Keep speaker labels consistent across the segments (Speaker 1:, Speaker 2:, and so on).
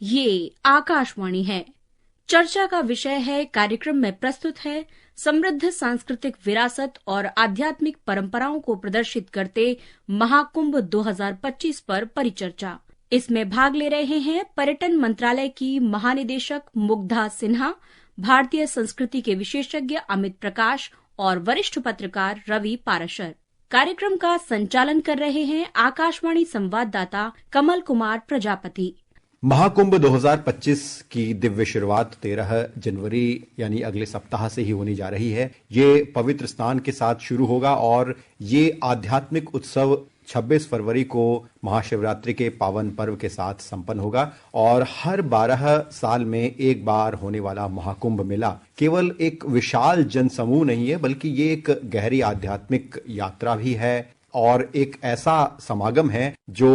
Speaker 1: ये आकाशवाणी है। चर्चा का विषय है, कार्यक्रम में प्रस्तुत है समृद्ध सांस्कृतिक विरासत और आध्यात्मिक परंपराओं को प्रदर्शित करते महाकुंभ 2025 पर परिचर्चा। इसमें भाग ले रहे हैं पर्यटन मंत्रालय की महानिदेशक मुग्धा सिन्हा, भारतीय संस्कृति के विशेषज्ञ अमित प्रकाश और वरिष्ठ पत्रकार रवि पाराशर। कार्यक्रम का संचालन कर रहे हैं आकाशवाणी संवाददाता कमल कुमार प्रजापति।
Speaker 2: महाकुंभ 2025 की दिव्य शुरुआत 13 जनवरी यानी अगले सप्ताह से ही होने जा रही है। ये पवित्र स्नान के साथ शुरू होगा और ये आध्यात्मिक उत्सव 26 फरवरी को महाशिवरात्रि के पावन पर्व के साथ संपन्न होगा। और हर 12 साल में एक बार होने वाला महाकुंभ मेला केवल एक विशाल जनसमूह नहीं है, बल्कि ये एक गहरी आध्यात्मिक यात्रा भी है और एक ऐसा समागम है जो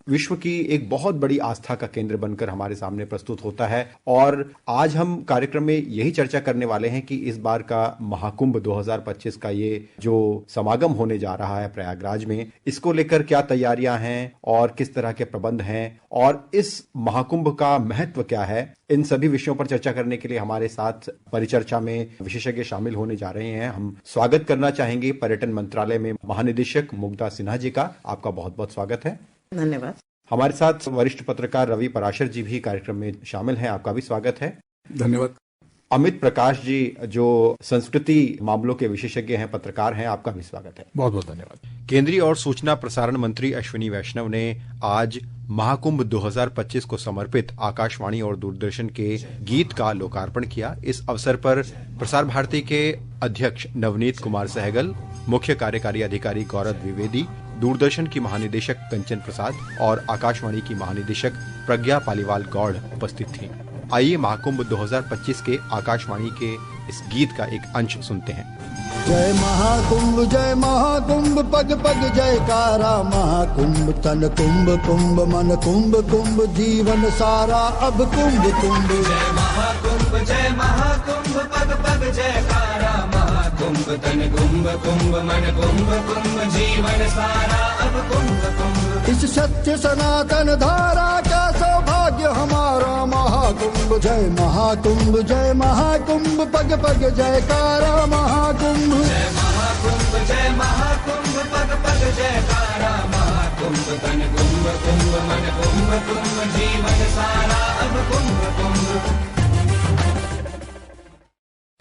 Speaker 2: विश्व की एक बहुत बड़ी आस्था का केंद्र बनकर हमारे सामने प्रस्तुत होता है। और आज हम कार्यक्रम में यही चर्चा करने वाले हैं कि इस बार का महाकुंभ 2025 का ये जो समागम होने जा रहा है प्रयागराज में, इसको लेकर क्या तैयारियां हैं और किस तरह के प्रबंध हैं और इस महाकुंभ का महत्व क्या है। इन सभी विषयों पर चर्चा करने के लिए हमारे साथ परिचर्चा में विशेषज्ञ शामिल होने जा रहे हैं। हम स्वागत करना चाहेंगे पर्यटन मंत्रालय में महानिदेशक मुग्धा सिन्हा जी का। आपका बहुत बहुत स्वागत है।
Speaker 3: धन्यवाद।
Speaker 2: हमारे साथ वरिष्ठ पत्रकार रवि पाराशर जी भी कार्यक्रम में शामिल हैं। आपका भी स्वागत है।
Speaker 4: धन्यवाद।
Speaker 2: अमित प्रकाश जी जो संस्कृति मामलों के विशेषज्ञ हैं, पत्रकार हैं, आपका भी स्वागत है।
Speaker 4: बहुत बहुत धन्यवाद।
Speaker 2: केंद्रीय और सूचना प्रसारण मंत्री अश्विनी वैष्णव ने आज महाकुंभ 2025 को समर्पित आकाशवाणी और दूरदर्शन के गीत का लोकार्पण किया। इस अवसर पर प्रसार भारती के अध्यक्ष नवनीत कुमार सहगल, मुख्य कार्यकारी अधिकारी गौरव द्विवेदी, दूरदर्शन की महानिदेशक कंचन प्रसाद और आकाशवाणी की महानिदेशक प्रज्ञा पालीवाल गौड़ उपस्थित थीं। आइए महाकुंभ 2025 के आकाशवाणी के इस गीत का एक अंश सुनते हैं।
Speaker 5: जय महाकुंभ पग पग जयकारा, महाकुंभ तन कुंभ कुंभ मन कुंभ कुंभ जीवन सारा अब कुंभ कुंभ।
Speaker 6: जय महाकुंभ पग पग जयकारा, महाकुंभ तन कुंभ कुंभ मन कुंभ कुंभ जीवन सारा अब कुंभ कुंभ।
Speaker 5: इस सत्य सनातन धारा का सौभाग्य हमारा महाकुंभ। जय महाकुंभ पग पग जयकारा महाकुंभ।
Speaker 6: जय महाकुंभ पग पग जयकारा, महाकुंभ तन कुंभ कुंभ मन कुंभ कुंभ जीवन सारा अब कुंभ कुंभ।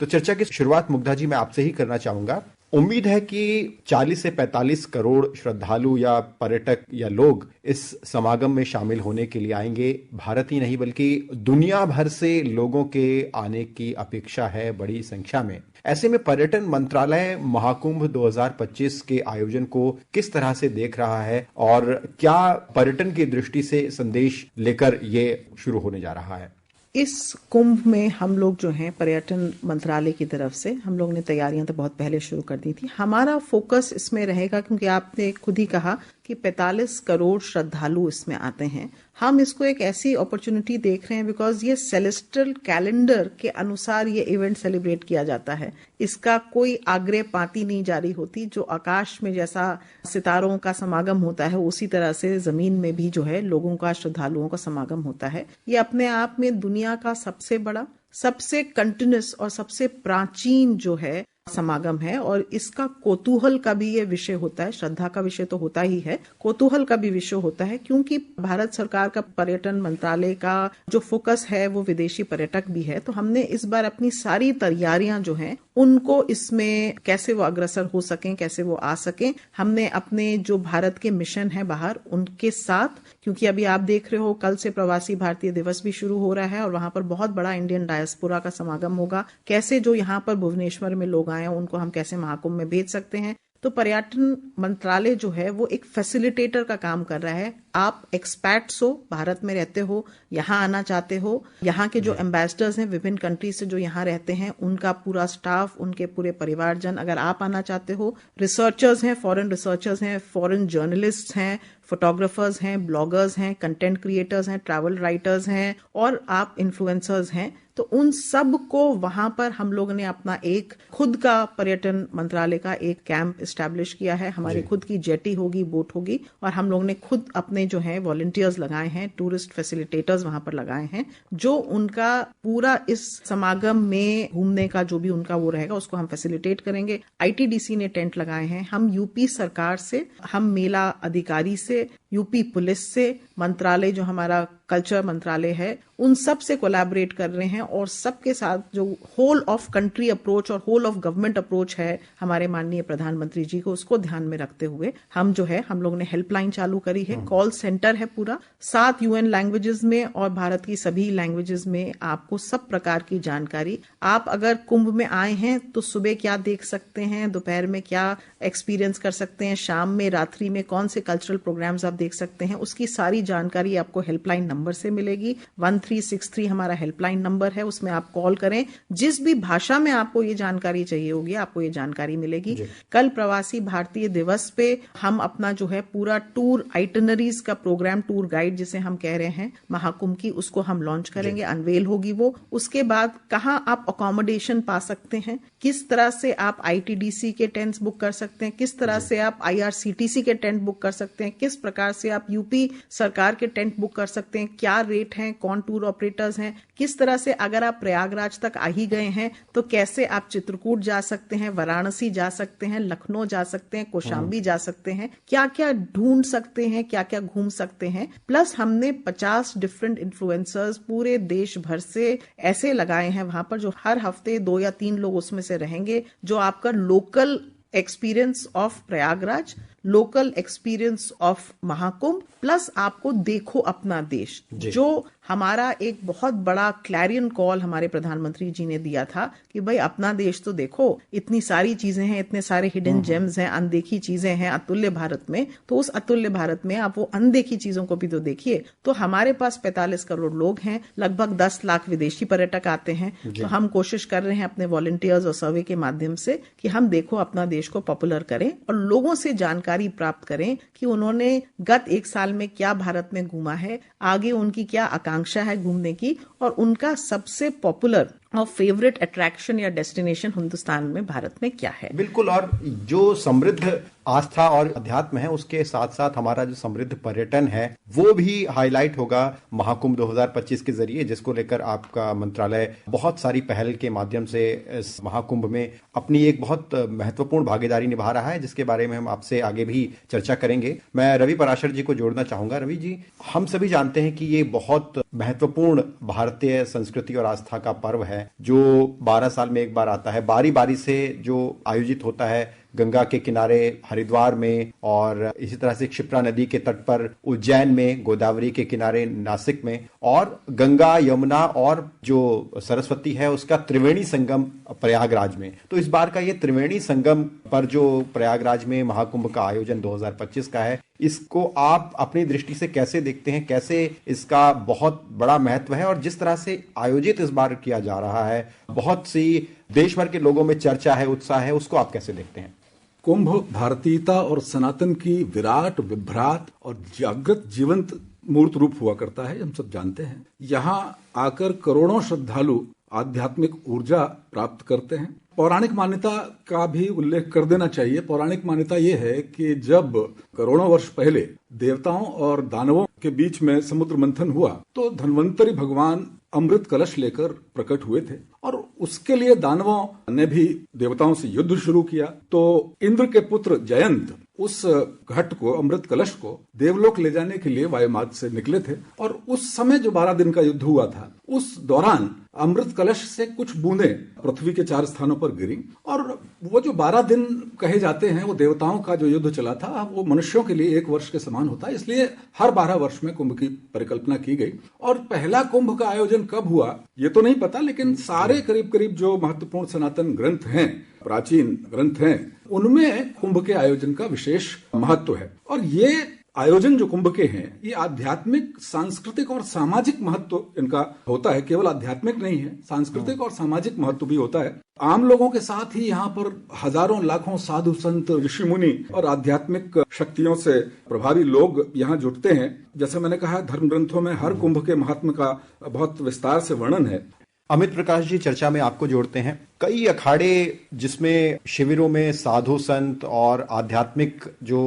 Speaker 2: तो चर्चा की शुरुआत मुग्धा जी मैं आपसे ही करना चाहूंगा। उम्मीद है कि 40 से 45 करोड़ श्रद्धालु या पर्यटक या लोग इस समागम में शामिल होने के लिए आएंगे। भारत ही नहीं बल्कि दुनिया भर से लोगों के आने की अपेक्षा है बड़ी संख्या में। ऐसे में पर्यटन मंत्रालय महाकुंभ 2025 के आयोजन को किस तरह से देख रहा है और क्या पर्यटन की दृष्टि से संदेश लेकर ये शुरू होने जा रहा है।
Speaker 3: इस कुंभ में हम लोग जो हैं पर्यटन मंत्रालय की तरफ से हम लोग ने तैयारियां तो बहुत पहले शुरू कर दी थी। हमारा फोकस इसमें रहेगा क्योंकि आपने खुद ही कहा कि 45 करोड़ श्रद्धालु इसमें आते हैं। हम इसको एक ऐसी अपॉर्चुनिटी देख रहे हैं बिकॉज ये सेलेस्टियल कैलेंडर के अनुसार ये इवेंट सेलिब्रेट किया जाता है। इसका कोई आग्रह पाती नहीं जारी होती। जो आकाश में जैसा सितारों का समागम होता है उसी तरह से जमीन में भी जो है लोगों का, श्रद्धालुओं का समागम होता है। ये अपने आप में दुनिया का सबसे बड़ा, सबसे कंटिन्यूअस और सबसे प्राचीन जो है समागम है। और इसका कौतूहल का भी ये विषय होता है। श्रद्धा का विषय तो होता ही है, कौतूहल का भी विषय होता है क्योंकि भारत सरकार का पर्यटन मंत्रालय का जो फोकस है वो विदेशी पर्यटक भी है। तो हमने इस बार अपनी सारी तैयारियां जो हैं उनको इसमें कैसे वो अग्रसर हो सकें, कैसे वो आ सकें, हमने अपने जो भारत के मिशन है बाहर उनके साथ, क्योंकि अभी आप देख रहे हो कल से प्रवासी भारतीय दिवस भी शुरू हो रहा है और वहां पर बहुत बड़ा इंडियन डायस्पोरा का समागम होगा। कैसे जो यहाँ पर भुवनेश्वर में लोग आए उनको हम कैसे महाकुंभ में भेज सकते हैं। तो पर्यटन मंत्रालय जो है वो एक फैसिलिटेटर का काम कर रहा है। आप एक्सपैट्स हो, भारत में रहते हो, यहाँ आना चाहते हो, यहाँ के जो एम्बेसडर्स हैं विभिन्न कंट्री से जो यहाँ रहते हैं उनका पूरा स्टाफ, उनके पूरे परिवारजन, अगर आप आना चाहते हो, रिसर्चर्स हैं, फॉरेन रिसर्चर्स हैं, फॉरेन जर्नलिस्ट हैं, फोटोग्राफर्स हैं, ब्लॉगर्स हैं, कंटेंट क्रिएटर्स हैं, ट्रैवल राइटर्स हैं और आप इन्फ्लुएंसर्स हैं, तो उन सब को वहां पर हम लोग ने अपना एक खुद का पर्यटन मंत्रालय का एक कैंप एस्टैब्लिश किया है। हमारी खुद की जेटी होगी, बोट होगी और हम लोग ने खुद अपने जो है वॉलंटियर्स लगाए हैं, टूरिस्ट फैसिलिटेटर्स वहां पर लगाए हैं, जो उनका पूरा इस समागम में घूमने का जो भी उनका वो रहेगा उसको हम फैसिलिटेट करेंगे। आईटीडीसी ने टेंट लगाए हैं। हम यूपी सरकार से, हम मेला अधिकारी से, यूपी पुलिस से, मंत्रालय जो हमारा कल्चर मंत्रालय है, उन सब से कोलैबोरेट कर रहे हैं और सबके साथ जो होल ऑफ कंट्री अप्रोच और होल ऑफ गवर्नमेंट अप्रोच है हमारे माननीय प्रधानमंत्री जी को, उसको ध्यान में रखते हुए हम जो है हम लोग ने हेल्पलाइन चालू करी है। कॉल सेंटर है पूरा 7 UN लैंग्वेजेस में और भारत की सभी लैंग्वेजेस में आपको सब प्रकार की जानकारी। आप अगर कुंभ में आए हैं तो सुबह क्या देख सकते हैं, दोपहर में क्या एक्सपीरियंस कर सकते हैं, शाम में, रात्रि में कौन से कल्चरल प्रोग्राम्स आप देख सकते हैं, उसकी सारी जानकारी आपको हेल्पलाइन नंबर से मिलेगी। 1363 हमारा हेल्पलाइन नंबर है, उसमें आप कॉल करें। जिस भी भाषा में आपको ये जानकारी चाहिए होगी आपको ये जानकारी मिलेगी। कल प्रवासी भारतीय दिवस पे हम अपना जो है पूरा टूर आइटनरीज का प्रोग्राम, टूर गाइड जिसे हम कह रहे हैं महाकुंभ की, उसको हम लॉन्च करेंगे, अनवेल होगी वो। उसके बाद कहाँ आप अकोमोडेशन पा सकते हैं, किस तरह से आप आईटीडीसी के टेंट्स बुक कर सकते हैं, किस तरह से आप आईआरसीटीसी के टेंट बुक कर सकते हैं, किस प्रकार से आप यूपी सरकार के टेंट बुक कर सकते हैं, क्या रेट हैं, कौन टूर ऑपरेटर्स हैं, किस तरह से अगर आप प्रयागराज तक आ ही गए हैं तो कैसे आप चित्रकूट जा सकते हैं, वाराणसी जा सकते हैं, लखनऊ जा सकते हैं, कौशाम्बी जा सकते हैं, क्या क्या ढूंढ सकते हैं, क्या क्या घूम सकते हैं। प्लस हमने 50 डिफरेंट इन्फ्लुएंसर्स पूरे देश भर से ऐसे लगाए हैं वहां पर, जो हर हफ्ते 2 या 3 लोग उसमें से रहेंगे, जो आपका local experience of Prayagraj, local experience of Mahakumbh, plus आपको देखो अपना देश, जो हमारा एक बहुत बड़ा क्लैरियन कॉल हमारे प्रधानमंत्री जी ने दिया था कि भाई अपना देश तो देखो, इतनी सारी चीजें हैं, इतने सारे हिडन जेम्स हैं, अनदेखी चीजें हैं अतुल्य भारत में, तो उस अतुल्य भारत में आप वो अनदेखी चीजों को भी तो देखिए। तो हमारे पास 45 करोड़ लोग हैं, लगभग 10 लाख विदेशी पर्यटक आते हैं, तो हम कोशिश कर रहे हैं अपने वॉलंटियर्स और सर्वे के माध्यम से कि हम देखो अपना देश को पॉपुलर करें और लोगों से जानकारी प्राप्त करें कि उन्होंने गत 1 साल में क्या भारत में घूमा है, आगे उनकी क्या आकांक्षा है घूमने की, और उनका सबसे पॉपुलर और फेवरेट अट्रैक्शन या डेस्टिनेशन हिंदुस्तान में, भारत में क्या है।
Speaker 2: बिल्कुल, और जो समृद्ध आस्था और अध्यात्म है उसके साथ साथ हमारा जो समृद्ध पर्यटन है वो भी हाईलाइट होगा महाकुंभ 2025 के जरिए, जिसको लेकर आपका मंत्रालय बहुत सारी पहल के माध्यम से इस महाकुंभ में अपनी एक बहुत महत्वपूर्ण भागीदारी निभा रहा है, जिसके बारे में हम आपसे आगे भी चर्चा करेंगे। मैं रवि पराशर जी को जोड़ना चाहूंगा। रवि जी, हम सभी जानते हैं कि ये बहुत महत्वपूर्ण भारतीय संस्कृति और आस्था का पर्व है जो 12 साल में एक बार आता है, बारी बारी से जो आयोजित होता है गंगा के किनारे हरिद्वार में, और इसी तरह से क्षिप्रा नदी के तट पर उज्जैन में, गोदावरी के किनारे नासिक में, और गंगा, यमुना और जो सरस्वती है उसका त्रिवेणी संगम प्रयागराज में। तो इस बार का ये त्रिवेणी संगम पर जो प्रयागराज में महाकुंभ का आयोजन 2025 का है, इसको आप अपनी दृष्टि से कैसे देखते हैं, कैसे इसका बहुत बड़ा महत्व है, और जिस तरह से आयोजित इस बार किया जा रहा है, बहुत सी देश भर के लोगों में चर्चा है, उत्साह है, उसको आप कैसे देखते हैं?
Speaker 4: कुंभ भारतीयता और सनातन की विराट, विभ्राट और जागृत जीवंत मूर्त रूप हुआ करता है, हम सब जानते हैं। यहाँ आकर करोड़ों श्रद्धालु आध्यात्मिक ऊर्जा प्राप्त करते हैं। पौराणिक मान्यता का भी उल्लेख कर देना चाहिए। पौराणिक मान्यता ये है कि जब करोड़ों वर्ष पहले देवताओं और दानवों के बीच में समुद्र मंथन हुआ तो धन्वंतरी भगवान अमृत कलश लेकर प्रकट हुए थे, और उसके लिए दानवों ने भी देवताओं से युद्ध शुरू किया। तो इंद्र के पुत्र जयंत उस घट को, अमृत कलश को देवलोक ले जाने के लिए वायुमार्ग से निकले थे, और उस समय जो 12 दिन का युद्ध हुआ था, उस दौरान अमृत कलश से कुछ बूंदें पृथ्वी के 4 स्थानों पर गिरी, और वो जो 12 दिन कहे जाते हैं, वो देवताओं का जो युद्ध चला था, वो मनुष्यों के लिए 1 वर्ष के समान होता है। इसलिए हर 12 वर्ष में कुंभ की परिकल्पना की गई। और पहला कुंभ का आयोजन कब हुआ ये तो नहीं पता, लेकिन सारे करीब करीब जो महत्वपूर्ण सनातन ग्रंथ हैं, प्राचीन ग्रंथ हैं, उनमें कुंभ के आयोजन का विशेष महत्व है। और ये आयोजन जो कुंभ के हैं ये आध्यात्मिक, सांस्कृतिक और सामाजिक महत्व इनका होता है। केवल आध्यात्मिक नहीं है, सांस्कृतिक और सामाजिक महत्व भी होता है। आम लोगों के साथ ही यहाँ पर हजारों लाखों साधु संत, ऋषि मुनि और आध्यात्मिक शक्तियों से प्रभावी लोग यहाँ जुटते हैं। जैसे मैंने कहा, धर्म ग्रंथों में हर कुंभ के महात्म का बहुत विस्तार से वर्णन है।
Speaker 2: अमित प्रकाश जी, चर्चा में आपको जोड़ते हैं। कई अखाड़े जिसमें शिविरों में साधु संत और आध्यात्मिक जो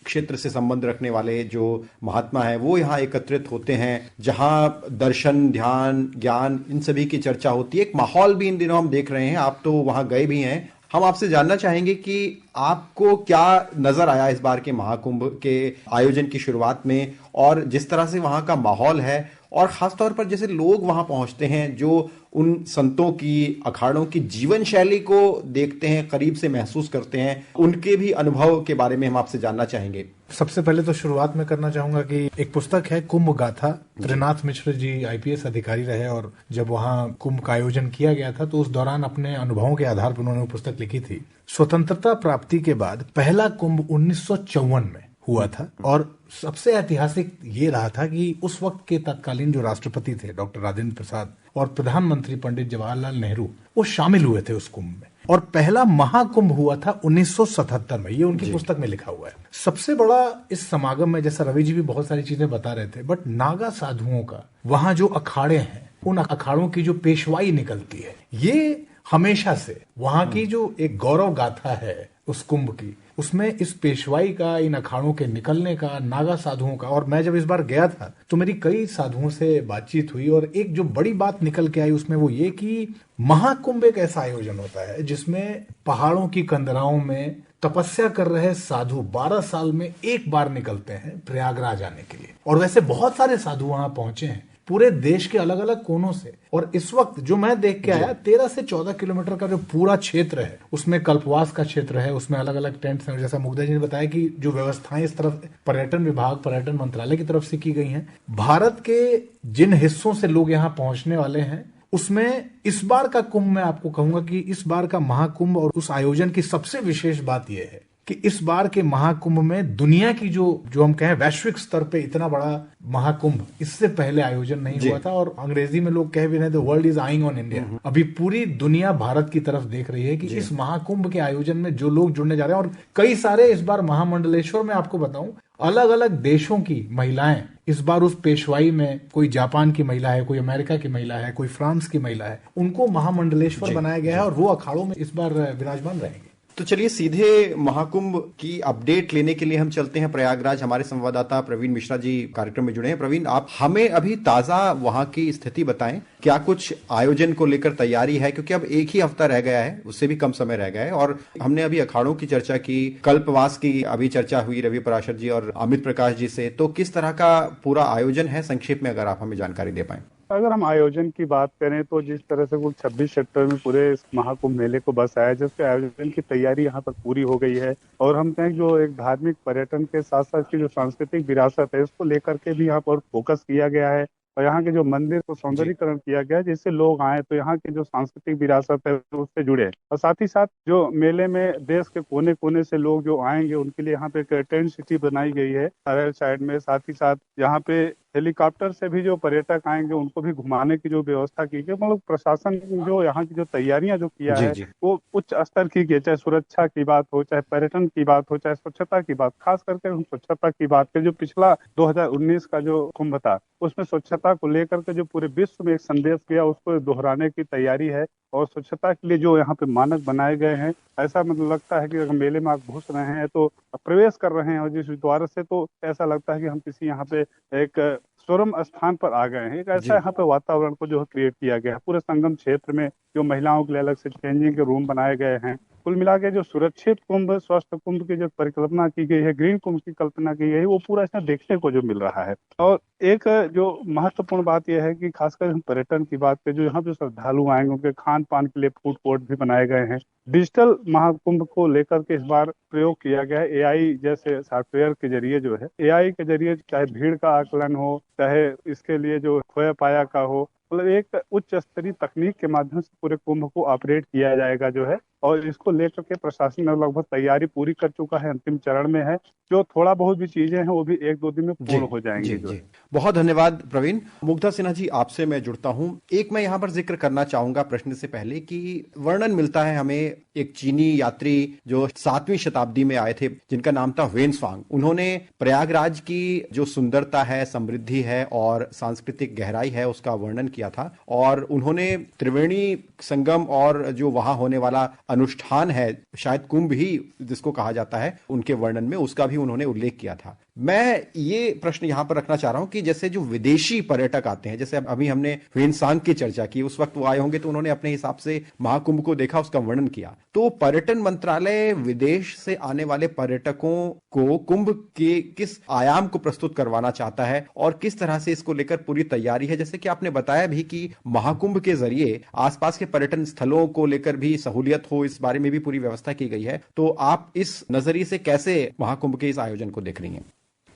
Speaker 2: क्षेत्र से संबंध रखने वाले जो महात्मा हैं वो यहाँ एकत्रित होते हैं, जहाँ दर्शन, ध्यान, ज्ञान, इन सभी की चर्चा होती है। एक माहौल भी इन दिनों हम देख रहे हैं, आप तो वहां गए भी हैं। हम आपसे जानना चाहेंगे कि आपको क्या नजर आया इस बार के महाकुंभ के आयोजन की शुरुआत में, और जिस तरह से वहां का माहौल है, और खासतौर पर जैसे लोग वहां पहुंचते हैं जो उन संतों की, अखाड़ों की जीवन शैली को देखते हैं, करीब से महसूस करते हैं, उनके भी अनुभव के बारे में हम आपसे जानना चाहेंगे।
Speaker 7: सबसे पहले तो शुरुआत में करना चाहूंगा कि एक पुस्तक है कुंभ गाथा, त्रिनाथ मिश्र जी IPS अधिकारी रहे, और जब वहां कुंभ का आयोजन किया गया था तो उस दौरान अपने अनुभवों के आधार पर उन्होंने वो पुस्तक लिखी थी। स्वतंत्रता प्राप्ति के बाद पहला कुंभ 1954 में हुआ था, और सबसे ऐतिहासिक ये रहा था कि उस वक्त के तत्कालीन जो राष्ट्रपति थे डॉक्टर राजेंद्र प्रसाद और प्रधानमंत्री पंडित जवाहरलाल नेहरू वो शामिल हुए थे उस कुंभ में। और पहला महाकुंभ हुआ था 1977 में, ये उनकी पुस्तक में लिखा हुआ है। सबसे बड़ा इस समागम में, जैसा रवि जी भी बहुत सारी चीजें बता रहे थे, बट नागा साधुओं का वहां जो अखाड़े हैं, उन अखाड़ों की जो पेशवाई निकलती है, ये हमेशा से वहां की जो एक गौरव गाथा है उस कुंभ की, उसमें इस पेशवाई का, इन अखाड़ों के निकलने का, नागा साधुओं का। और मैं जब इस बार गया था तो मेरी कई साधुओं से बातचीत हुई, और एक जो बड़ी बात निकल के आई उसमें वो ये कि महाकुंभ एक ऐसा आयोजन होता है जिसमें पहाड़ों की कंदराओं में तपस्या कर रहे साधु 12 साल में एक बार निकलते हैं प्रयागराज आने के लिए। और वैसे बहुत सारे साधु वहां पहुंचे हैं पूरे देश के अलग अलग कोनों से। और इस वक्त जो मैं देख के आया, 13 से 14 किलोमीटर का जो पूरा क्षेत्र है, उसमें कल्पवास का क्षेत्र है, उसमें अलग अलग टेंट्स हैं। जैसा मुग्धा जी ने बताया कि जो व्यवस्थाएं इस तरफ पर्यटन विभाग, पर्यटन मंत्रालय की तरफ से की गई हैं, भारत के जिन हिस्सों से लोग यहाँ पहुंचने वाले हैं, उसमें इस बार का कुंभ मैं आपको कहूंगा कि इस बार का महाकुंभ और उस आयोजन की सबसे विशेष बात यह है कि इस बार के महाकुंभ में दुनिया की जो हम कहें वैश्विक स्तर पे इतना बड़ा महाकुंभ इससे पहले आयोजन नहीं हुआ था। और अंग्रेजी में लोग कह भी रहे थे, world is eyeing on India. अभी पूरी दुनिया भारत की तरफ देख रही है कि इस महाकुंभ के आयोजन में जो लोग जुड़ने जा रहे हैं, और कई सारे इस बार महामंडलेश्वर में आपको बताऊं, अलग अलग देशों की महिलाएं इस बार उस पेशवाई में, कोई जापान की महिला है, कोई अमेरिका की महिला है, कोई फ्रांस की महिला है, उनको महामंडलेश्वर बनाया गया है और वो अखाड़ों में इस बार विराजमान रहेंगे।
Speaker 2: तो चलिए सीधे महाकुंभ की अपडेट लेने के लिए हम चलते हैं प्रयागराज। हमारे संवाददाता प्रवीण मिश्रा जी कार्यक्रम में जुड़े हैं। प्रवीण, आप हमें अभी ताजा वहां की स्थिति बताएं, क्या कुछ आयोजन को लेकर तैयारी है? क्योंकि अब एक ही हफ्ता रह गया है, उससे भी कम समय रह गया है, और हमने अभी अखाड़ों की चर्चा की, कल्पवास की अभी चर्चा हुई रवि पराशर जी और अमित प्रकाश जी से। तो किस तरह का पूरा आयोजन है, संक्षेप में अगर आप हमें जानकारी दे पाएं।
Speaker 8: अगर हम आयोजन की बात करें तो जिस तरह से कुल 26 सेक्टर में पूरे इस महाकुंभ मेले को बसाया है, जिसके आयोजन की तैयारी यहाँ पर पूरी हो गई है। और हम कहें जो एक धार्मिक पर्यटन के साथ साथ की जो सांस्कृतिक विरासत है, उसको लेकर के भी यहाँ पर फोकस किया गया है। और यहाँ के जो मंदिर को सौंदर्यीकरण किया गया है, जिससे लोग आए तो यहाँ की जो सांस्कृतिक विरासत है उससे जुड़े। और साथ ही साथ जो मेले में देश के कोने कोने से लोग जो आएंगे उनके लिए यहाँ पे एक टेंट सिटी बनाई गई है अरेल साइड में। साथ ही साथ यहाँ पे हेलीकॉप्टर से भी जो पर्यटक आएंगे उनको भी घुमाने की जो व्यवस्था की गई। मतलब प्रशासन जो यहाँ की जो तैयारियां जो किया है वो उच्च स्तर की गई, चाहे सुरक्षा की बात हो, चाहे पर्यटन की बात हो, चाहे स्वच्छता की बात। खास करके हम स्वच्छता की बात करें, जो पिछला 2019 का जो कुंभ था उसमें स्वच्छता को लेकर के जो पूरे विश्व में एक संदेश गया, उसको दोहराने की तैयारी है। और स्वच्छता के लिए जो यहाँ पे मानक बनाए गए हैं, ऐसा मतलब लगता है कि अगर मेले में आप घुस रहे हैं तो प्रवेश कर रहे हैं और जिस द्वार से, तो ऐसा लगता है कि हम किसी यहाँ पे एक स्वरम स्थान पर आ गए हैं। एक ऐसा यहाँ पे वातावरण को जो है क्रिएट किया गया है। पूरे संगम क्षेत्र में जो महिलाओं के लिए अलग से चेंजिंग के रूम बनाए गए हैं। कुल मिला के जो सुरक्षित कुंभ, स्वस्थ कुंभ की जो परिकल्पना की गई है, ग्रीन कुंभ की कल्पना की गई है, वो पूरा इसमें देखने को जो मिल रहा है। और एक जो महत्वपूर्ण बात यह है कि खासकर हम पर्यटन की बात करें, जो यहाँ पे श्रद्धालु आएंगे उनके खान पान के लिए फूड कोर्ट भी बनाए गए हैं। डिजिटल महाकुंभ को लेकर के इस बार प्रयोग किया गया है। AI जैसे सॉफ्टवेयर के जरिए जो है, AI के जरिए चाहे भीड़ का आकलन हो, चाहे इसके लिए जो खोया पाया का हो, मतलब एक उच्च स्तरीय तकनीक के माध्यम से पूरे कुंभ को ऑपरेट किया जाएगा जो है। और इसको लेकर के प्रशासन लगभग तैयारी पूरी कर चुका है, अंतिम चरण में है। जो थोड़ा बहुत भी चीजें हैं वो भी 1-2 दिन में पूर्ण हो जाएंगी।
Speaker 2: जी। बहुत धन्यवाद प्रवीण। मुग्धा सिन्हा जी, आपसे मैं जुड़ता हूं। एक मैं यहाँ पर जिक्र करना चाहूंगा प्रश्न से पहले कि वर्णन मिलता है हमें एक चीनी यात्री जो 7वीं शताब्दी में आए थे, जिनका नाम था वेन्सवांग। उन्होंने प्रयागराज की जो सुंदरता है, समृद्धि है और सांस्कृतिक गहराई है उसका वर्णन किया था, और उन्होंने त्रिवेणी संगम और जो वहां होने वाला अनुष्ठान है, शायद कुंभ ही जिसको कहा जाता है, उनके वर्णन में उसका भी उन्होंने उल्लेख किया था। मैं ये प्रश्न यहां पर रखना चाह रहा हूं कि जैसे जो विदेशी पर्यटक आते हैं, जैसे अभी हमने वेन्सांग की चर्चा की, उस वक्त वो आए होंगे तो उन्होंने अपने हिसाब से महाकुंभ को देखा, उसका वर्णन किया। तो पर्यटन मंत्रालय विदेश से आने वाले पर्यटकों को कुंभ के किस आयाम को प्रस्तुत करवाना चाहता है और किस तरह से इसको लेकर पूरी तैयारी है? जैसे कि आपने बताया भी कि महाकुंभ के जरिए आसपास के पर्यटन स्थलों को लेकर भी सहूलियत हो, इस बारे में भी पूरी व्यवस्था की गई है। तो आप इस नजरिए से कैसे महाकुंभ के इस आयोजन को देख रही हैं?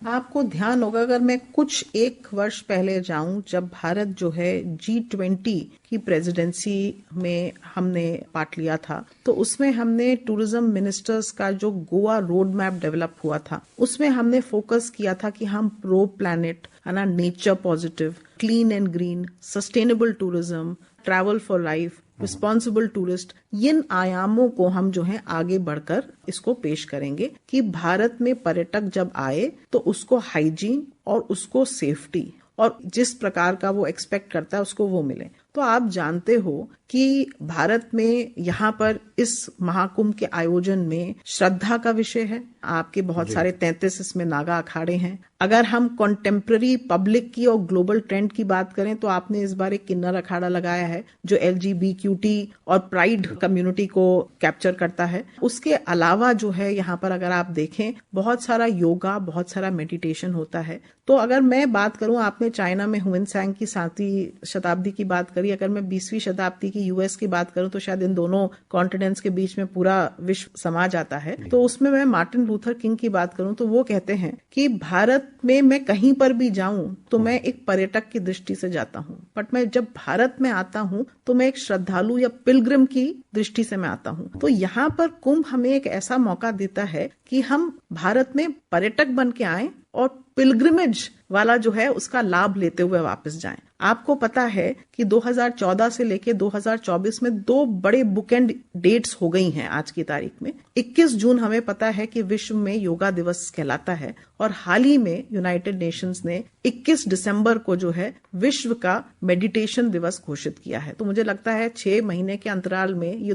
Speaker 3: आपको ध्यान होगा, अगर मैं कुछ 1 वर्ष पहले जाऊं, जब भारत जो है G20 की प्रेसिडेंसी में हमने पार्ट लिया था, तो उसमें हमने टूरिज्म मिनिस्टर्स का जो गोवा रोड मैप डेवलप हुआ था, उसमें हमने फोकस किया था कि हम प्रो प्लैनेट, है ना, nature positive, clean and green, sustainable tourism, travel for life, responsible tourist, इन आयामों को हम जो है आगे बढ़कर इसको पेश करेंगे कि भारत में पर्यटक जब आए तो उसको हाइजीन और उसको सेफ्टी और जिस प्रकार का वो एक्सपेक्ट करता है उसको वो मिले। तो आप जानते हो कि भारत में यहाँ पर इस महाकुंभ के आयोजन में श्रद्धा का विषय है। आपके बहुत सारे 33 इसमें नागा अखाड़े हैं। अगर हम कॉन्टेम्प्ररी पब्लिक की और ग्लोबल ट्रेंड की बात करें तो आपने इस बार एक किन्नर अखाड़ा लगाया है जो LGBTQ और प्राइड कम्युनिटी को कैप्चर करता है। उसके अलावा जो है यहाँ पर अगर आप देखें, बहुत सारा योगा, बहुत सारा मेडिटेशन होता है। तो अगर मैं बात करूं, आपने चाइना में हुएनसांग की 7वीं शताब्दी की बात करी, अगर मैं 20वीं शताब्दी की US की बात करूं तो शायद इन दोनों कॉन्टिनेंट्स के बीच में पूरा विश्व समा जाता है। तो उसमें मैं मार्टिन लूथर किंग की बात करूं तो वो कहते हैं कि भारत में मैं कहीं पर भी जाऊं तो मैं एक पर्यटक की दृष्टि से जाता हूं, बट मैं जब भारत में आता हूं तो मैं एक श्रद्धालु या पिलग्रिम की दृष्टि से मैं आता हूं। तो यहाँ पर कुंभ हमें एक ऐसा मौका देता है कि हम भारत में पर्यटक बन के आए और पिलग्रिमेज वाला जो है उसका लाभ लेते हुए वापस जाएं। आपको पता है कि 2014 से लेके 2024 में 2 बड़े बुकएंड डेट्स हो गई हैं आज की तारीख में। 21 जून हमें पता है कि विश्व में योगा दिवस कहलाता है, और हाल ही में यूनाइटेड नेशंस ने 21 दिसंबर को जो है विश्व का मेडिटेशन दिवस घोषित किया है। तो मुझे लगता है 6 महीने के अंतराल में ये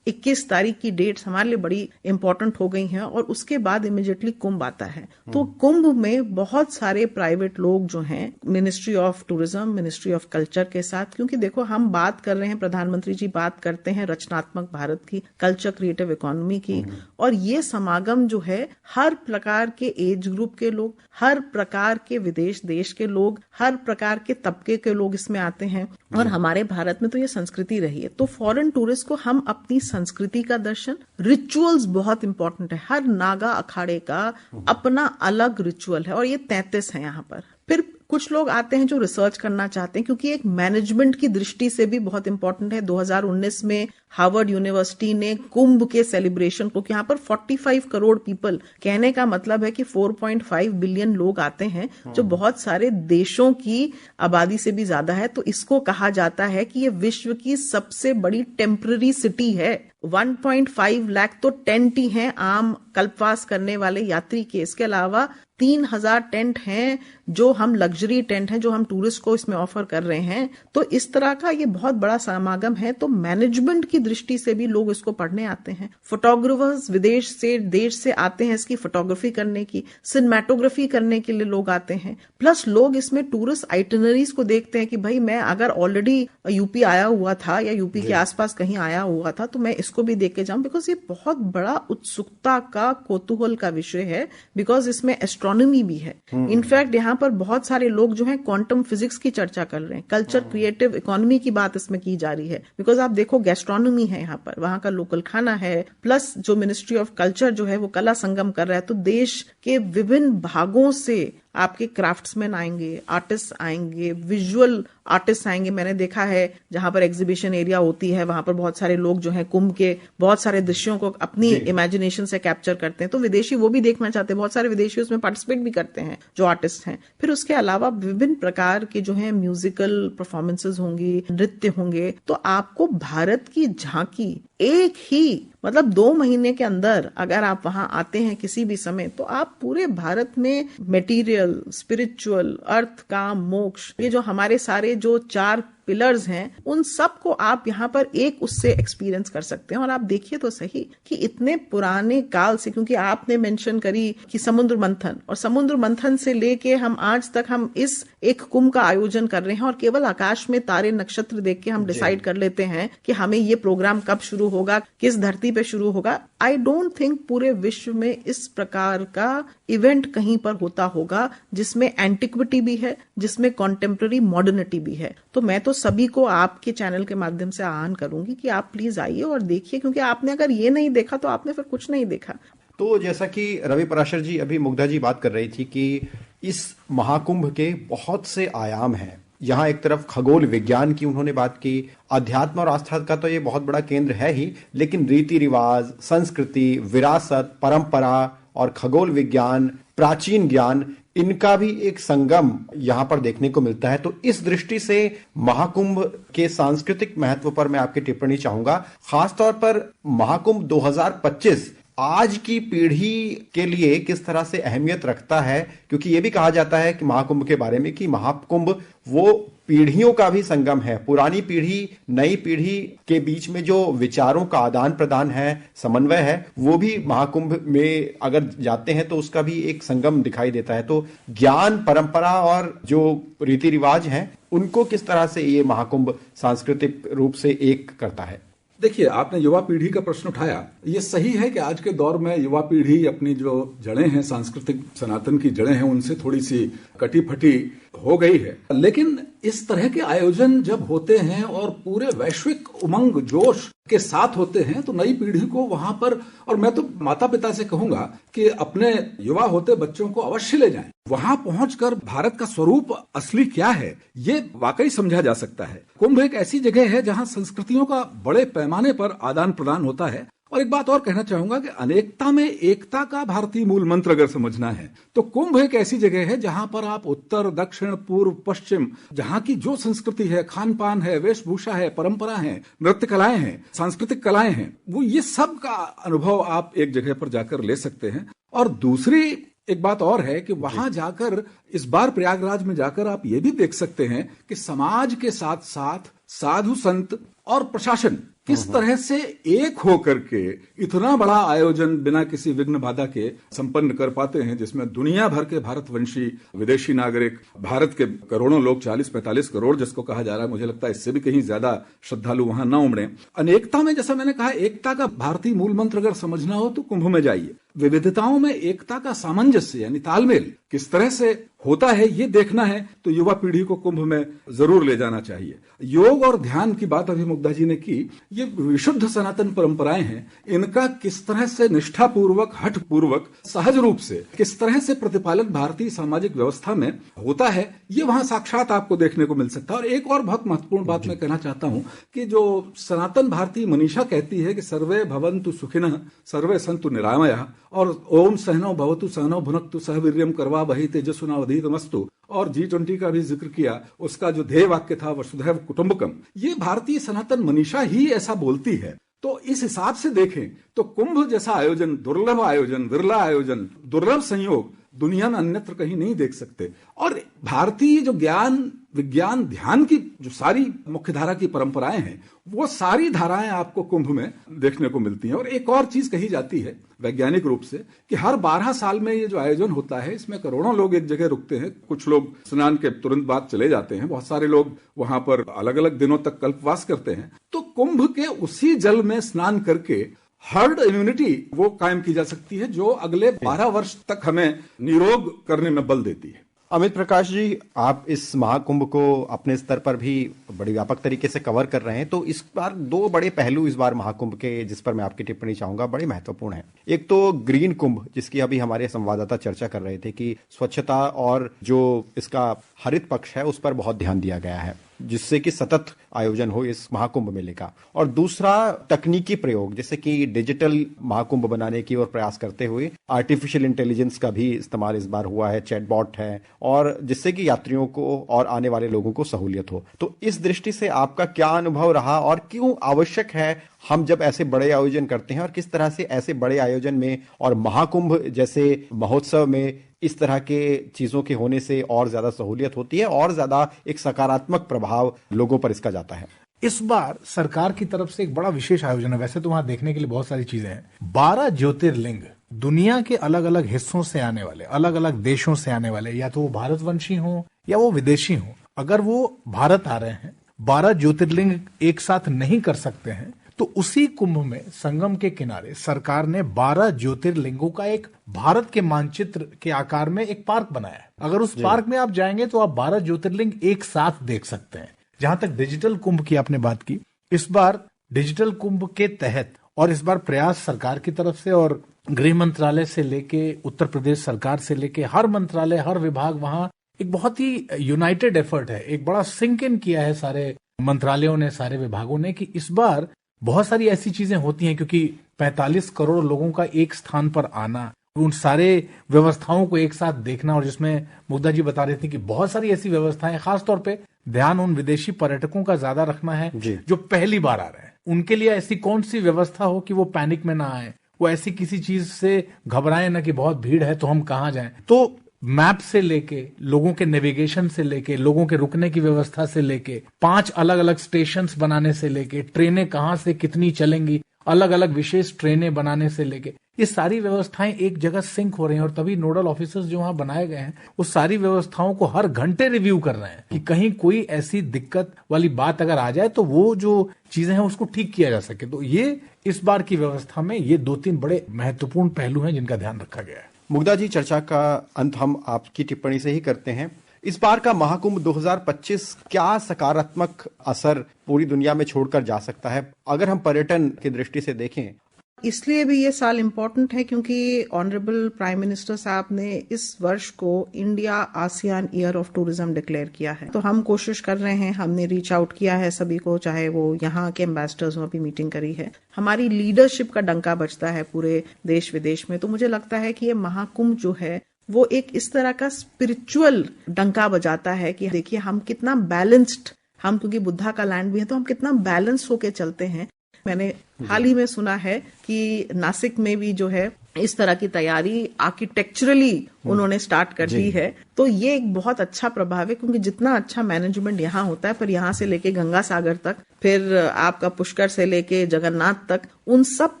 Speaker 3: 21 तारीख की डेट्स हमारे लिए बड़ी इंपॉर्टेंट हो गई हैं, और उसके बाद इमीडिएटली कुंभ आता है। तो कुंभ में बहुत सारे प्राइवेट लोग जो हैं, ministry of tourism, ministry of culture के साथ, क्योंकि देखो हम बात कर रहे हैं, प्रधानमंत्री जी बात करते हैं रचनात्मक भारत की, कल्चर क्रिएटिव इकोनॉमी की, और ये समागम जो है हर प्रकार के एज ग्रुप के लोग, हर प्रकार के विदेश देश के लोग, हर प्रकार के तबके के लोग इसमें आते हैं। और हमारे भारत में तो ये संस्कृति रही है, तो फॉरेन टूरिस्ट को हम अपनी संस्कृति का दर्शन, रिचुअल्स बहुत इंपॉर्टेंट है, हर नागा अखाड़े का अपना अलग रिचुअल है, और ये 33 है यहाँ पर। फिर कुछ लोग आते हैं जो रिसर्च करना चाहते हैं, क्योंकि एक मैनेजमेंट की दृष्टि से भी बहुत इंपॉर्टेंट है। 2019 में हार्वर्ड यूनिवर्सिटी ने कुंभ के सेलिब्रेशन को, यहाँ पर 45 करोड़ पीपल, कहने का मतलब है कि 4.5 बिलियन लोग आते हैं, जो बहुत सारे देशों की आबादी से भी ज्यादा है। तो इसको कहा जाता है कि ये विश्व की सबसे बड़ी टेम्पररी सिटी है। 1.5 लाख तो टेंट ही हैं आम कल्पवास करने वाले यात्री के। इसके अलावा 3000 टेंट हैं जो हम लग्जरी टेंट हैं जो हम टूरिस्ट को इसमें ऑफर कर रहे हैं। तो इस तरह का ये बहुत बड़ा समागम है। तो मैनेजमेंट की दृष्टि से भी लोग इसको पढ़ने आते हैं। फोटोग्राफर्स विदेश से, देश से आते हैं इसकी फोटोग्राफी करने की, सिनेमेटोग्राफी करने के लिए लोग आते हैं। प्लस लोग इसमें टूरिस्ट आइटिनरीज को देखते हैं कि भाई मैं अगर ऑलरेडी यूपी आया हुआ था या यूपी के आसपास कहीं आया हुआ था तो मैं इसको भी देख के जाऊं, बिकॉज ये बहुत बड़ा उत्सुकता का, कौतूहल का विषय है, बिकॉज इसमें एस्ट्रोनॉमी भी है। इनफैक्ट यहाँ पर बहुत सारे लोग जो हैं क्वांटम फिजिक्स की चर्चा कर रहे हैं, कल्चर क्रिएटिव इकोनॉमी की बात इसमें की जा रही है। बिकॉज आप देखो गैस्ट्रोनॉमी है यहाँ पर, वहां का लोकल खाना है, प्लस जो मिनिस्ट्री ऑफ कल्चर जो है वो कला संगम कर रहा है। तो देश के विभिन्न भागों से आपके क्राफ्ट्समैन आएंगे, आर्टिस्ट आएंगे, विजुअल आर्टिस्ट आएंगे। मैंने देखा है जहां पर एग्जीबिशन एरिया होती है वहां पर बहुत सारे लोग जो हैं कुंभ के बहुत सारे दृश्यों को अपनी इमेजिनेशन से कैप्चर करते हैं, तो विदेशी वो भी देखना चाहते हैं, बहुत सारे विदेशी उसमें पार्टिसिपेट भी करते हैं जो आर्टिस्ट हैं। फिर उसके अलावा विभिन्न प्रकार के जो है म्यूजिकल परफॉर्मेंसेज होंगी, नृत्य होंगे। तो आपको भारत की झांकी एक ही मतलब 2 महीने के अंदर अगर आप वहां आते हैं किसी भी समय, तो आप पूरे भारत में मटेरियल, स्पिरिचुअल, अर्थ, काम, मोक्ष, ये जो हमारे सारे जो 4 पिलर्स हैं, उन सब को आप यहाँ पर एक उससे एक्सपीरियंस कर सकते हैं। और आप देखिए तो सही कि इतने पुराने काल से, क्योंकि आपने मेंशन करी कि समुद्र मंथन, और समुद्र मंथन से लेके हम आज तक हम इस एक कुंभ का आयोजन कर रहे हैं, और केवल आकाश में तारे नक्षत्र देख के हम डिसाइड कर लेते हैं कि हमें ये प्रोग्राम कब शुरू होगा, किस धरती पे शुरू होगा। आई डोंट थिंक पूरे विश्व में इस प्रकार का इवेंट कहीं पर होता होगा जिसमें एंटिक्विटी भी है, जिसमें कॉन्टेम्पररी मॉडर्निटी भी है। तो मैं तो सभी को आपके चैनल के माध्यम से आह्वान करूंगी कि आप प्लीज आइए और देखिए, क्योंकि आपने अगर ये नहीं देखा तो आपने फिर कुछ नहीं देखा।
Speaker 2: तो जैसा कि रवि पराशर जी, अभी मुग्धा जी बात कर रही थी कि इस महाकुंभ के बहुत से आयाम हैं। यहाँ एक तरफ खगोल विज्ञान की उन्होंने बात की, अध्यात्म और आस्था का तो ये बहुत बड़ा केंद्र है ही, लेकिन रीति रिवाज, संस्कृति, विरासत, परंपरा और खगोल विज्ञान, प्राचीन ज्ञान, इनका भी एक संगम यहाँ पर देखने को मिलता है। तो इस दृष्टि से महाकुंभ के सांस्कृतिक महत्व पर मैं आपकी टिप्पणी चाहूंगा, खासतौर पर महाकुंभ 2025 आज की पीढ़ी के लिए किस तरह से अहमियत रखता है, क्योंकि ये भी कहा जाता है कि महाकुंभ के बारे में कि महाकुंभ वो पीढ़ियों का भी संगम है। पुरानी पीढ़ी नई पीढ़ी के बीच में जो विचारों का आदान प्रदान है, समन्वय है, वो भी महाकुंभ में अगर जाते हैं तो उसका भी एक संगम दिखाई देता है। तो ज्ञान, परंपरा और जो रीति रिवाज हैं, उनको किस तरह से ये महाकुंभ सांस्कृतिक रूप से एक करता है?
Speaker 4: देखिए, आपने युवा पीढ़ी का प्रश्न उठाया। ये सही है कि आज के दौर में युवा पीढ़ी अपनी जो जड़ें हैं, सांस्कृतिक सनातन की जड़ें हैं, उनसे थोड़ी सी कटी फटी हो गई है। लेकिन इस तरह के आयोजन जब होते हैं और पूरे वैश्विक उमंग जोश के साथ होते हैं, तो नई पीढ़ी को वहां पर, और मैं तो माता पिता से कहूंगा कि अपने युवा होते बच्चों को अवश्य ले जाएं। वहां पहुंचकर भारत का स्वरूप असली क्या है ये वाकई समझा जा सकता है। कुंभ एक ऐसी जगह है जहां संस्कृतियों का बड़े पैमाने पर आदान प्रदान होता है। और एक बात और कहना चाहूंगा कि अनेकता में एकता का भारतीय मूल मंत्र अगर समझना है तो कुंभ एक ऐसी जगह है जहां पर आप उत्तर, दक्षिण, पूर्व, पश्चिम, जहां की जो संस्कृति है, खान पान है, वेशभूषा है, परंपरा है, नृत्य कलाएं हैं, सांस्कृतिक कलाएं हैं, वो ये सब का अनुभव आप एक जगह पर जाकर ले सकते हैं। और दूसरी एक बात और है कि वहां जाकर, इस बार प्रयागराज में जाकर आप ये भी देख सकते हैं कि समाज के साथ साथ साधु संत और प्रशासन किस तरह से एक होकर के इतना बड़ा आयोजन बिना किसी विघ्न बाधा के संपन्न कर पाते हैं, जिसमें दुनिया भर के भारतवंशी विदेशी नागरिक, भारत के करोड़ों लोग, 40-45 करोड़ जिसको कहा जा रहा है, मुझे लगता है इससे भी कहीं ज्यादा श्रद्धालु वहां न उमड़े। अनेकता में, जैसा मैंने कहा, एकता का भारतीय मूल मंत्र अगर समझना हो तो कुंभ में जाइए। विविधताओं में एकता का सामंजस्य यानी तालमेल किस तरह से होता है ये देखना है तो युवा पीढ़ी को कुंभ में जरूर ले जाना चाहिए। योग और ध्यान की बात अभी मुग्धा जी ने की, ये विशुद्ध सनातन परंपराएं हैं, इनका किस तरह से निष्ठापूर्वक, हठ पूर्वक, सहज रूप से किस तरह से प्रतिपालन भारतीय सामाजिक व्यवस्था में होता है, ये वहां साक्षात आपको देखने को मिल सकता है। और एक और बहुत महत्वपूर्ण बात मैं कहना चाहता हूं कि जो सनातन भारतीय मनीषा कहती है कि सर्वे भवन्तु सुखिनः सर्वे सन्तु निरामयः और ओम सहनौ भवतु सहनौ भुनक्तु सह वीर्यं करवा वही तेजस्विनावधीतमस्तु, और G20 का भी जिक्र किया, उसका जो ध्येय वाक्य था वसुधैव कुटुंबकम, ये भारतीय सनातन मनीषा ही ऐसा बोलती है। तो इस हिसाब से देखें तो कुंभ जैसा आयोजन, दुर्लभ आयोजन, विरला आयोजन, दुर्लभ संयोग दुनिया में अन्यत्र कहीं नहीं देख सकते। और भारतीय जो ज्ञान, विज्ञान, ध्यान की जो सारी मुख्य धारा की परंपराएं हैं, वो सारी धाराएं आपको कुंभ में देखने को मिलती हैं। और एक और चीज कही जाती है वैज्ञानिक रूप से कि हर 12 साल में ये जो आयोजन होता है, इसमें करोड़ों लोग एक जगह रुकते हैं। कुछ लोग स्नान के तुरंत बाद चले जाते हैं, बहुत सारे लोग वहां पर अलग अलग दिनों तक कल्पवास करते हैं। तो कुंभ के उसी जल में स्नान करके हर्ड इम्यूनिटी वो कायम की जा सकती है, जो अगले 12 वर्ष तक हमें निरोग करने में बल देती है।
Speaker 2: अमित प्रकाश जी, आप इस महाकुंभ को अपने स्तर पर भी बड़ी व्यापक तरीके से कवर कर रहे हैं, तो इस बार दो बड़े पहलू इस बार महाकुंभ के जिस पर मैं आपकी टिप्पणी चाहूंगा बड़े महत्वपूर्ण हैं। एक तो ग्रीन कुंभ, जिसकी अभी हमारे संवाददाता चर्चा कर रहे थे कि स्वच्छता और जो इसका हरित पक्ष है उस पर बहुत ध्यान दिया गया है, जिससे कि सतत आयोजन हो इस महाकुंभ मेले का। और दूसरा तकनीकी प्रयोग, जैसे कि डिजिटल महाकुंभ बनाने की ओर प्रयास करते हुए आर्टिफिशियल इंटेलिजेंस का भी इस्तेमाल इस बार हुआ है, चैटबॉट है, और जिससे कि यात्रियों को और आने वाले लोगों को सहूलियत हो। तो इस दृष्टि से आपका क्या अनुभव रहा और क्यों आवश्यक है हम जब ऐसे बड़े आयोजन करते हैं, और किस तरह से ऐसे बड़े आयोजन में और महाकुंभ जैसे महोत्सव में इस तरह के चीजों के होने से और ज्यादा सहूलियत होती है और ज्यादा एक सकारात्मक प्रभाव लोगों पर इसका जाता है।
Speaker 7: इस बार सरकार की तरफ से एक बड़ा विशेष आयोजन है। वैसे तो वहां देखने के लिए बहुत सारी चीजें हैं। 12 ज्योतिर्लिंग दुनिया के अलग अलग हिस्सों से आने वाले, अलग अलग देशों से आने वाले, या तो वो भारतवंशी हो या वो विदेशी हो, अगर वो भारत आ रहे हैं, 12 ज्योतिर्लिंग एक साथ नहीं कर सकते हैं, तो उसी कुंभ में संगम के किनारे सरकार ने 12 ज्योतिर्लिंगों का एक भारत के मानचित्र के आकार में एक पार्क बनाया है। अगर उस पार्क में आप जाएंगे तो आप 12 ज्योतिर्लिंग एक साथ देख सकते हैं। जहां तक डिजिटल कुंभ की आपने बात की, इस बार डिजिटल कुंभ के तहत और इस बार प्रयास सरकार की तरफ से और गृह मंत्रालय से लेके उत्तर प्रदेश सरकार से लेके हर मंत्रालय, हर विभाग वहां एक बहुत ही यूनाइटेड एफर्ट है, एक बड़ा सिंक इन किया है सारे मंत्रालयों ने, सारे विभागों ने, कि इस बार बहुत सारी ऐसी चीजें होती हैं, क्योंकि 45 करोड़ लोगों का एक स्थान पर आना, उन सारे व्यवस्थाओं को एक साथ देखना, और जिसमें मुग्धा जी बता रही थी कि बहुत सारी ऐसी व्यवस्थाएं, खासतौर पे ध्यान उन विदेशी पर्यटकों का ज्यादा रखना है जो पहली बार आ रहे हैं। उनके लिए ऐसी कौन सी व्यवस्था हो कि वो पैनिक में ना आए, वो ऐसी किसी चीज से घबराए ना कि बहुत भीड़ है तो हम कहाँ जाएं। तो मैप से लेके, लोगों के नेविगेशन से लेके, लोगों के रुकने की व्यवस्था से लेके, 5 अलग अलग स्टेशंस बनाने से लेके, ट्रेनें कहां से कितनी चलेंगी, अलग अलग विशेष ट्रेनें बनाने से लेके, ये सारी व्यवस्थाएं एक जगह सिंक हो रही हैं। और तभी नोडल ऑफिसर्स जो वहां बनाए गए हैं वो सारी व्यवस्थाओं को हर घंटे रिव्यू कर रहे हैं कि कहीं कोई ऐसी दिक्कत वाली बात अगर आ जाए तो वो जो चीजें हैं उसको ठीक किया जा सके। तो ये इस बार की व्यवस्था में ये 2-3 बड़े महत्वपूर्ण पहलू हैं जिनका ध्यान रखा गया है।
Speaker 2: मुग्धा जी, चर्चा का अंत हम आपकी टिप्पणी से ही करते हैं। इस बार का महाकुंभ 2025 क्या सकारात्मक असर पूरी दुनिया में छोड़कर जा सकता है, अगर हम पर्यटन की दृष्टि से देखें?
Speaker 3: इसलिए भी ये साल इम्पोर्टेंट है क्योंकि ऑनरेबल प्राइम मिनिस्टर साहब ने इस वर्ष को India ASEAN year of tourism declare किया है। तो हम कोशिश कर रहे हैं, हमने रीच आउट किया है सभी को, चाहे वो यहाँ के एम्बेसडर्स हो, अभी मीटिंग करी है। हमारी लीडरशिप का डंका बजता है पूरे देश विदेश में। तो मुझे लगता है कि ये महाकुंभ जो है वो एक इस तरह का स्पिरिचुअल डंका बजाता है कि देखिए हम कितना बैलेंस्ड, हम क्योंकि बुद्धा का लैंड भी है तो हम कितना बैलेंस होके चलते हैं। मैंने हाल ही में सुना है कि नासिक में भी जो है इस तरह की तैयारी आर्किटेक्चरली उन्होंने स्टार्ट कर दी है। तो ये एक बहुत अच्छा प्रभाव है, क्योंकि जितना अच्छा मैनेजमेंट यहाँ होता है, पर यहाँ से लेके गंगा सागर तक, फिर आपका पुष्कर से लेके जगन्नाथ तक, उन सब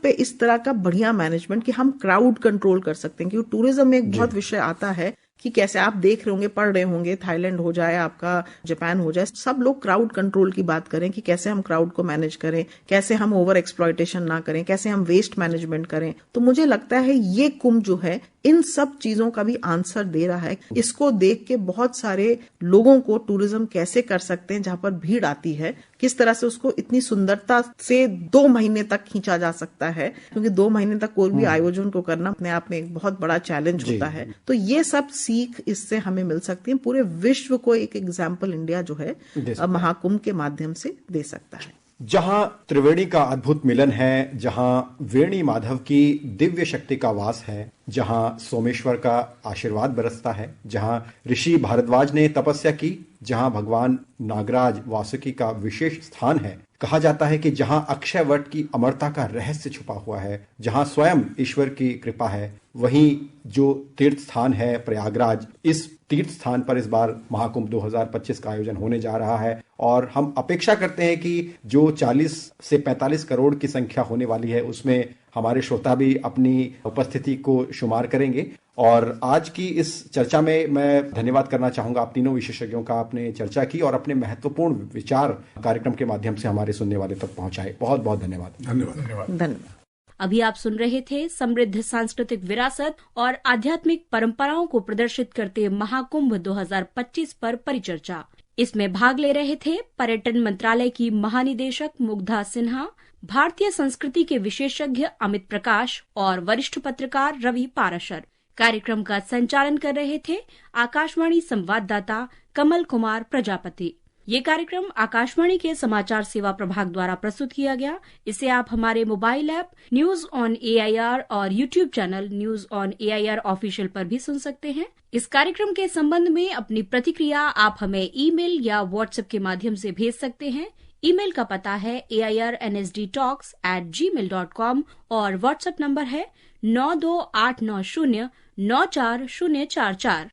Speaker 3: पे इस तरह का बढ़िया मैनेजमेंट कि हम क्राउड कंट्रोल कर सकते हैं। क्योंकि टूरिज्म में एक बहुत विषय आता है कि कैसे आप देख रहे होंगे, पढ़ रहे होंगे, थाईलैंड हो जाए, आपका जापान हो जाए, सब लोग क्राउड कंट्रोल की बात करें कि कैसे हम क्राउड को मैनेज करें, कैसे हम ओवर एक्सप्लॉयटेशन ना करें, कैसे हम वेस्ट मैनेजमेंट करें। तो मुझे लगता है ये कुंभ जो है इन सब चीजों का भी आंसर दे रहा है। इसको देख के बहुत सारे लोगों को टूरिज्म कैसे कर सकते हैं, जहां पर भीड़ आती है किस तरह से उसको इतनी सुंदरता से 2 महीने तक खींचा जा सकता है, क्योंकि 2 महीने तक कोई भी आयोजन को करना अपने आप में एक बहुत बड़ा चैलेंज होता है। तो ये सब सीख इससे हमें मिल सकती है। पूरे विश्व को एक एग्जाम्पल इंडिया जो है महाकुंभ के माध्यम से दे सकता है।
Speaker 2: जहां त्रिवेणी का अद्भुत मिलन है, जहां वेणी माधव की दिव्य शक्ति का वास है, जहां सोमेश्वर का आशीर्वाद बरसता है, जहां ऋषि भारद्वाज ने तपस्या की, जहां भगवान नागराज वासुकी का विशेष स्थान है। कहा जाता है कि जहां अक्षय वट की अमरता का रहस्य छुपा हुआ है, जहां स्वयं ईश्वर की कृपा है, वहीं जो तीर्थ स्थान है प्रयागराज, इस तीर्थ स्थान पर इस बार महाकुंभ 2025 का आयोजन होने जा रहा है। और हम अपेक्षा करते हैं कि जो 40 से 45 करोड़ की संख्या होने वाली है उसमें हमारे श्रोता भी अपनी उपस्थिति को शुमार करेंगे। और आज की इस चर्चा में मैं धन्यवाद करना चाहूंगा आप तीनों विशेषज्ञों का, आपने चर्चा की और अपने महत्वपूर्ण विचार कार्यक्रम के माध्यम से हमारे सुनने वाले तक पहुंचाए। बहुत बहुत धन्यवाद।
Speaker 4: धन्यवाद।
Speaker 3: धन्यवाद।
Speaker 1: अभी आप सुन रहे थे समृद्ध सांस्कृतिक विरासत और आध्यात्मिक परंपराओं को प्रदर्शित करते महाकुंभ 2025 पर परिचर्चा। इसमें भाग ले रहे थे पर्यटन मंत्रालय की महानिदेशक मुग्धा सिन्हा, भारतीय संस्कृति के विशेषज्ञ अमित प्रकाश और वरिष्ठ पत्रकार रवि पाराशर। कार्यक्रम का संचालन कर रहे थे आकाशवाणी संवाददाता कमल कुमार प्रजापति। ये कार्यक्रम आकाशवाणी के समाचार सेवा प्रभाग द्वारा प्रस्तुत किया गया। इसे आप हमारे mobile app news on AIR और YouTube channel news on AIR official पर भी सुन सकते हैं। इस कार्यक्रम के संबंध में अपनी प्रतिक्रिया आप हमें ईमेल या व्हाट्सएप के माध्यम से भेज सकते हैं। ईमेल का पता है airnsdtalks@gmail.com और व्हाट्सएप नंबर है 9289094044।